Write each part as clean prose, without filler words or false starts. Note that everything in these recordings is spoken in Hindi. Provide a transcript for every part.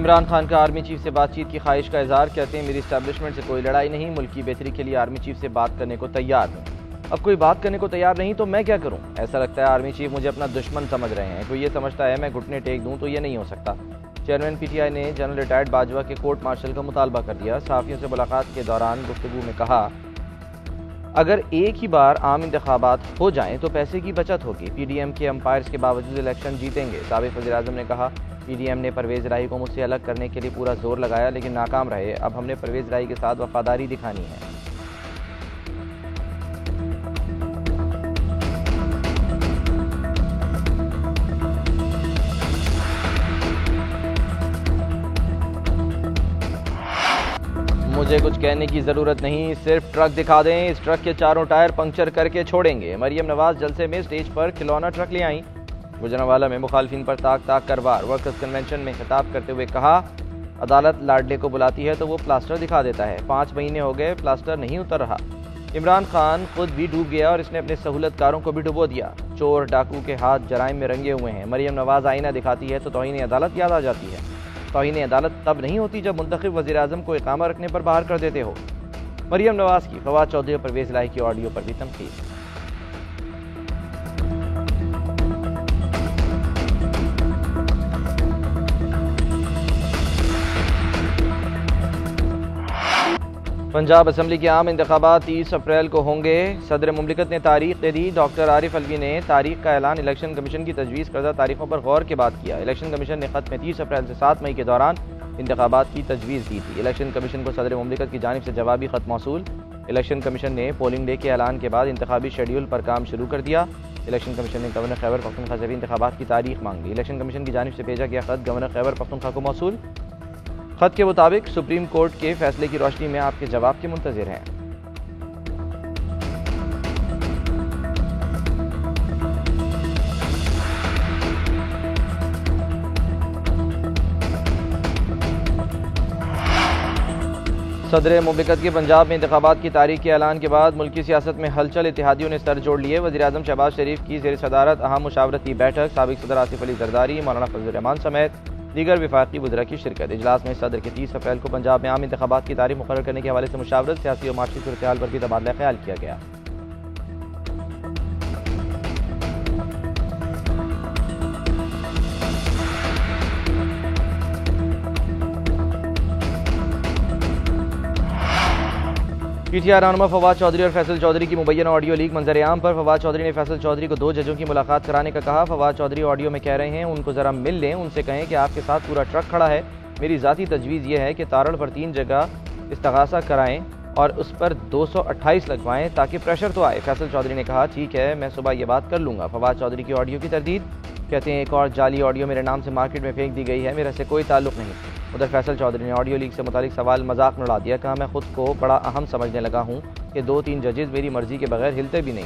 इमरान खान का आर्मी चीफ से बातचीत की ख्वाहिश का इजहार। कहते हैं मेरी इस्टेब्लिशमेंट से कोई लड़ाई नहीं, मुल्क की बेहतरी के लिए आर्मी चीफ से बात करने को तैयार हूँ। अब कोई बात करने को तैयार नहीं तो मैं क्या करूँ? ऐसा लगता है आर्मी चीफ मुझे अपना दुश्मन समझ रहे हैं। कोई ये समझता है मैं घुटने टेक दूँ तो ये नहीं हो सकता। चेयरमैन PTI ने जनरल रिटायर्ड बाजवा के कोर्ट मार्शल का मुतालबा कर दिया। सहाफ़ियों से मुलाकात के दौरान गुफ्तगू में कहा, अगर एक ही बार आम इंतखाबात हो जाएं तो पैसे की बचत होगी। PDM के अंपायर्स के बावजूद इलेक्शन जीतेंगे। साबिक़ वज़ीर-ए-आज़म ने कहा, PDM ने परवेज़ इलाही को मुझसे अलग करने के लिए पूरा जोर लगाया लेकिन नाकाम रहे। अब हमने परवेज़ इलाही के साथ वफादारी दिखानी है। मुझे कुछ कहने की ज़रूरत नहीं, सिर्फ ट्रक दिखा दें, इस ट्रक के चारों टायर पंक्चर करके छोड़ेंगे। मरियम नवाज जलसे में स्टेज पर खिलौना ट्रक ले आईं। गुजरांवाला में मुखालफिन पर ताक ताक कर वार। वर्कर्स कन्वेंशन में खिताब करते हुए कहा, अदालत लाडले को बुलाती है तो वो प्लास्टर दिखा देता है। 5 महीने हो गए, प्लास्टर नहीं उतर रहा। इमरान खान खुद भी डूब गया और इसने अपने सहूलतकारों को भी डुबो दिया। चोर डाकू के हाथ जराइम में रंगे हुए हैं। मरियम नवाज आईना दिखाती है तो तौहीन अदालत याद आ जाती है। तौहीन अदालत तब नहीं होती जब मुंतखब वज़ीर-ए-आज़म को इकामा रखने पर बाहर कर देते हो। मरियम नवाज की फवाद चौधरी और परवेज़ इलाही की ऑडियो पर भी तनकीद। पंजाब असम्बली के आम इंतखाबात 30 अप्रैल को होंगे। सदर मुमलिकत ने तारीख दे दी। डॉक्टर आरिफ अलवी ने तारीख का ऐलान इलेक्शन कमीशन की तजवीज़ करदा तारीखों पर गौर के बाद किया। इलेक्शन कमीशन ने खत में 30 अप्रैल से 7 मई के दौरान इंतखाबात की तजवीज़ दी थी। इलेक्शन कमीशन को सदर मुमलिकत की जानिब से जवाबी खत मौसूल। इलेक्शन कमीशन ने पोलिंग डे के ऐलान के बाद इंतखाबी शेड्यूल पर काम शुरू कर दिया। इलेक्शन कमीशन ने गवर्नर खैबर पख्तूनख्वा से भी इंतखाबात की तारीख मांग ली। इलेक्शन कमीशन की जानिब से भेजा गया खत गवर्नर खैबर पख्तूनख्वा को मौसूल। खत के मुताबिक सुप्रीम कोर्ट के फैसले की रोशनी में आपके जवाब के मुंतज़िर हैं। सदर मुमलिकत के पंजाब में इंतखाबात की तारीख के ऐलान के बाद मुल्की सियासत में हलचल। इत्तेहादियों ने सर जोड़ लिए। वज़ीर-ए-आज़म शहबाज शरीफ की ज़ेर सदारत अहम मुशावरती बैठक। साबिक़ सदर आसिफ अली जरदारी, मौलाना फजल रहमान समेत दीगर विफाकी वज़रा की शिरकत। इजलास में सदर के 30 अप्रैल को पंजाब में आम इंतखाबात की तारीख मुकर्रर करने के हवाले से मुशावरत, सियासी और माशी सूरत हाल पर भी तबादला ख्याल किया गया। PTI रहनुमा फवाद चौधरी और फैसल चौधरी की मुबैना ऑडियो लीक मंजर आम पर। फवाद चौधरी ने फैसल चौधरी को 2 जजों की मुलाकात कराने का कहा। फवाद चौधरी ऑडियो में कह रहे हैं, उनको ज़रा मिल लें, उनसे कहें कि आपके साथ पूरा ट्रक खड़ा है। मेरी ज़ाती तजवीज़ ये है कि तारड़ पर 3 जगह इस्तगासा कराएं और उस पर 228 लगवाएं ताकि प्रेशर तो आए। फैसल चौधरी ने कहा, ठीक है, मैं सुबह ये बात कर लूँगा। फवाद चौधरी की ऑडियो की तरदीद। कहते हैं, एक और जाली ऑडियो मेरे नाम से मार्केट में फेंक दी गई है, मेरा से कोई ताल्लुक नहीं। उधर फैसल चौधरी ने ऑडियो लीक से मुतालिक सवाल मजाक में उड़ा दिया। कहा, मैं खुद को बड़ा अहम समझने लगा हूँ कि 2-3 जजेस मेरी मर्जी के बगैर हिलते भी नहीं।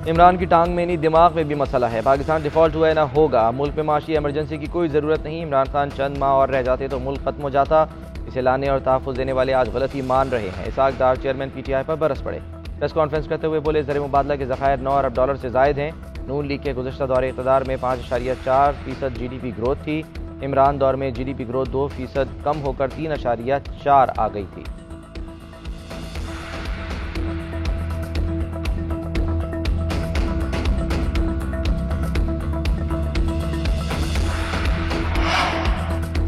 इमरान की टांग में नहीं, दिमाग में भी मसला है। पाकिस्तान डिफॉल्ट हुआ है ना होगा। मुल्क में माशी एमरजेंसी की कोई ज़रूरत नहीं। इमरान खान चंद माह और रह जाते तो मुल्क खत्म हो जाता। इसे लाने और तहफ़्फ़ुज़ देने वाले आज गलती मान रहे हैं। इसाक डार चेयरमैन PTI पर बरस पड़े। प्रेस कॉन्फ्रेंस करते हुए बोले, ज़र मुबादला के ज़खायर 9 अरब डॉलर से ज़ायद हैं। नून लीग के गुज़श्ता दौरे इक़्तिदार में 5.4% GDP ग्रोथ थी। इमरान दौर में GDP ग्रोथ 2% कम होकर 3.4 आ गई थी।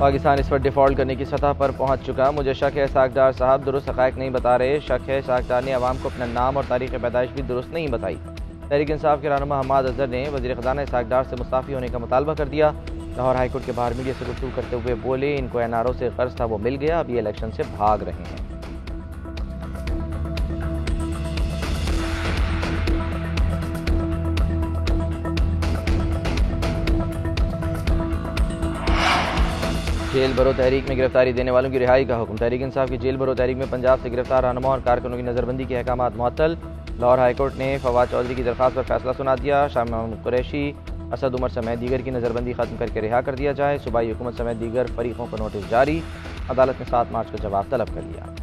पाकिस्तान इस पर डिफ़ॉल्ट करने की सतह पर पहुंच चुका। मुझे शक है इसाक डार साहब दुरुस्त हक़ाइक़ नहीं बता रहे। शक है इसाक डार ने अवाम को अपना नाम और तारीख़ पैदाइश भी दुरुस्त नहीं बताई। तहरीक इंसाफ के रहनुमा हम्माद अज़हर ने वज़ीर ख़ज़ाना इसाक डार से मुस्ताफ़ी होने का मुतालबा कर दिया। लाहौर हाईकोर्ट के बाहर मीडिया से गुफ्तगू करते हुए बोले, इनको NRO से कर्ज था वो मिल गया, अब ये इलेक्शन से भाग रहे हैं। जेल भरो तहरीक में गिरफ्तारी देने वालों की रिहाई का हुक्म। तहरीक इंसाफ की जेल भरो तहरीक में पंजाब से गिरफ्तार रहनुमा और कारकुनों की नज़रबंदी के अहकामात मुअत्तल। लाहौर हाईकोर्ट ने फवाद चौधरी की दरख्वास्त पर फैसला सुना दिया। शाह महमूद कुरैशी, असद उमर समेत दीगर की नज़रबंदी खत्म करके रिहा कर दिया जाए। सूबाई हुकूमत समेत दीगर फरीकों को नोटिस जारी। अदालत ने 7 मार्च को जवाब तलब कर लिया।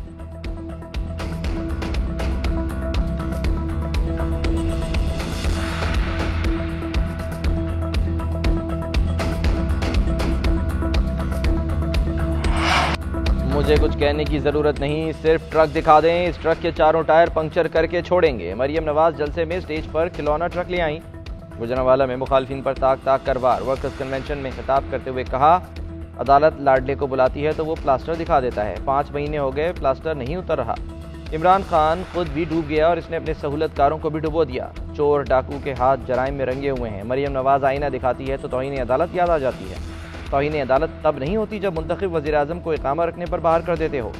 मुझे कुछ कहने की ज़रूरत नहीं, सिर्फ ट्रक दिखा दें, इस ट्रक के चारों टायर पंक्चर करके छोड़ेंगे। मरियम नवाज जलसे में स्टेज पर खिलौना ट्रक ले आईं। गुजरांवाला में मुखालफिन पर ताक कर वार। वर्कर्स कन्वेंशन में खिताब करते हुए कहा, अदालत लाडले को बुलाती है तो वो प्लास्टर दिखा देता है। 5 महीने हो गए, प्लास्टर नहीं उतर रहा। इमरान खान खुद भी डूब गया और इसने अपने सहूलतकारों को भी डुबो दिया। चोर डाकू के हाथ जराइम में रंगे हुए हैं। मरियम नवाज आईना दिखाती है तो तौहीन अदालत याद आ जाती है। तौहीन अदालत तब नहीं होती जब मुंतखब वज़ीर आज़म को इकामा रखने पर बाहर कर देते हो।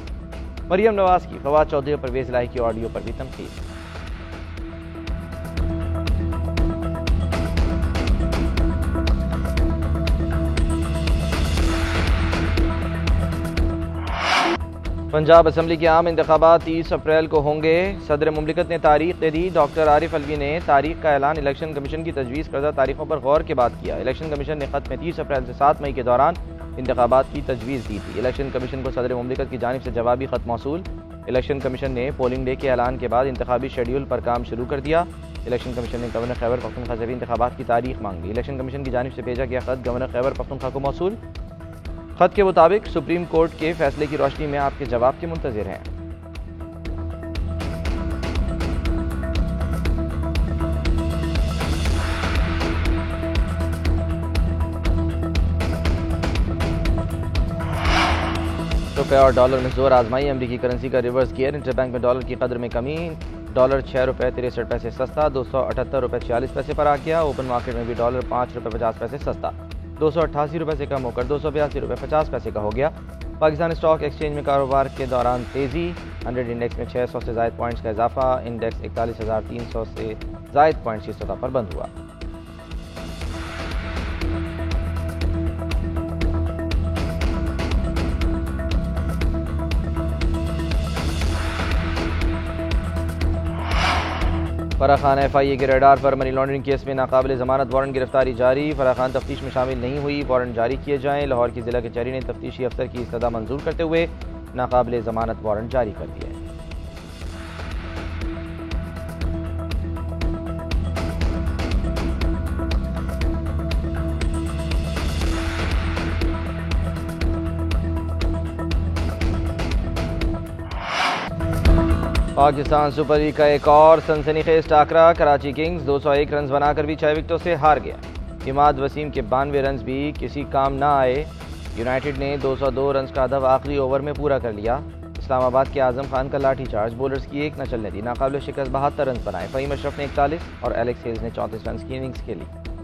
मरियम नवाज की फवाद चौधरी और परवेज़ इलाही की ऑडियो पर भी तनकीद। पंजाब असम्बली के आम इंतखाबात 30 अप्रैल को होंगे। सदर मुमलिकत ने तारीख दे दी। डॉक्टर आरिफ अलवी ने तारीख का ऐलान इलेक्शन कमीशन की तजवीज़ करदा तारीखों पर गौर के बाद किया। इलेक्शन कमीशन ने खत में 30 अप्रैल से 7 मई के दौरान इंतखाबात की तजवीज़ दी थी। इलेक्शन कमीशन को सदर मुमलिकत की जानिब से जवाबी खत मौसूल। इलेक्शन कमीशन ने पोलिंग डे के ऐलान के बाद इंतखाबी शेड्यूल पर काम शुरू कर दिया। इलेक्शन कमीशन ने गवर्नर खैबर पख्तूनख्वा से भी इंतखाबात की तारीख मांग ली। इलेक्शन कमीशन की जानिब से भेजा गया खत गवर्नर खैबर पख्तूनख्वा को मौसूल। खत के मुताबिक सुप्रीम कोर्ट के फैसले की रोशनी में आपके जवाब के मुंतजिर हैं। रुपये और डॉलर में जोर आजमाई। अमरीकी करेंसी का रिवर्स गियर। इंटरबैंक में डॉलर की कदर में कमी। डॉलर 6 रुपये 63 पैसे सस्ता 278 रुपये 46 पैसे पर आ गया। ओपन मार्केट में भी डॉलर 5 रुपये 50 पैसे सस्ता 288 रुपये से कम होकर 282 रुपये 50 पैसे का हो गया। पाकिस्तान स्टॉक एक्सचेंज में कारोबार के दौरान तेज़ी। 100 इंडेक्स में 600 से ज़ायद पॉइंट्स का इजाफा। इंडेक्स 41,300 से ज़ायद पॉइंट्स की सतह पर बंद हुआ। फराह खान FIA के रडार पर। मनी लॉन्ड्रिंग केस में नाकाबिल ज़मानत वारंट गिरफ्तारी जारी। फराह खान तफ्तीश में शामिल नहीं हुई, वारंट जारी किए जाएँ। लाहौर की जिला कचहरी ने तफ्तीशी अफसर की इस्तदा मंजूर करते हुए नाकाबिल ज़मानत वारंट जारी कर दिया है। पाकिस्तान सुपर लीग का एक और सनसनीखेज टाकरा। कराची किंग्स 201 रन बनाकर भी 6 विकेटों से हार गया। इमाद वसीम के 92 रन भी किसी काम ना आए। यूनाइटेड ने 202 रन का हदफ आखिरी ओवर में पूरा कर लिया। इस्लामाबाद के आजम खान का लाठी चार्ज, बॉलर्स की एक न चलने दी। नाकाबिल शिकस्त 72 रन बनाए। फ़हीम अशरफ ने 41 और एलेक्स हेल्स ने 34 रन की इनिंग्स खेली।